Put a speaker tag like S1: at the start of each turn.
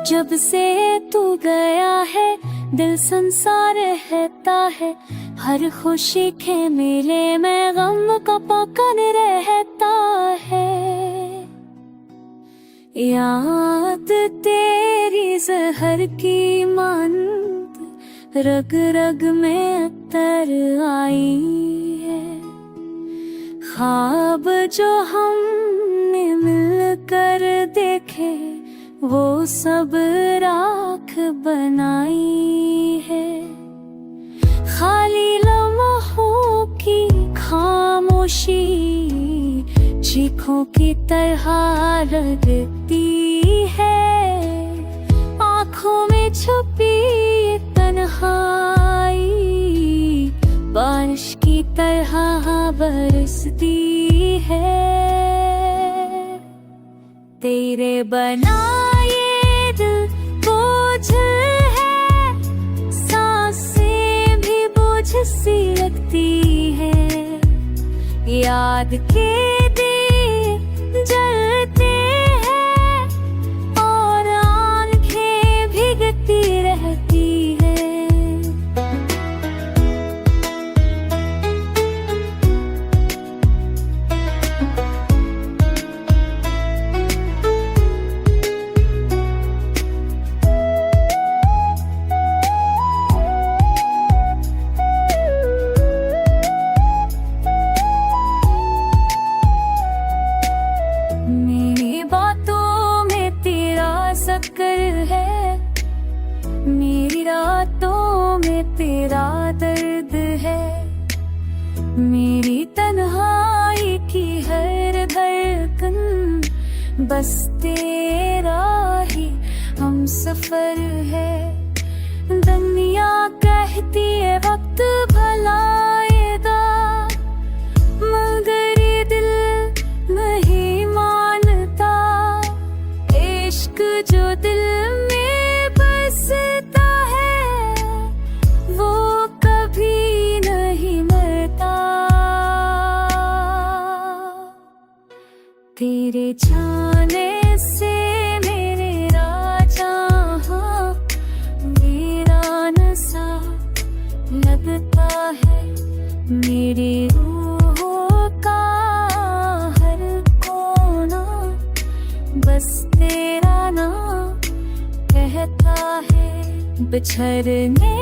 S1: जब से तू गया है दिल संसार रहता है, हर खुशी के मेले में गम का पकड़ रहता है। याद तेरी जहर की मानत रग रग में अतर आई है। ख्वाब जो हमने मिलकर देखे वो सब राख बनाई है। खाली लम्हों की खामोशी चीखों की तरह लगती है। आँखों में छुपी तन्हाई बारिश की तरह बरसती है। तेरे बनाए दिल बोझ है, सांसें भी बोझ सी लगती है। याद के दिए जलते हैं और आंखें भीगती रहती है। है मेरी रातों में तेरा दर्द है। मेरी तन्हाई की हर धड़कन बस तेरा ही हम सफर है। दुनिया कहती है वक्त भलाएगा, मगर ये दिल नहीं मानता। इश्क जो दिल में बसता है वो कभी नहीं मरता। तेरे जाने से मेरे राजा हाँ वीरान सा लगता है। मेरी रूह का हर कोना बस तेरा नाम कहता है। बिछड़ने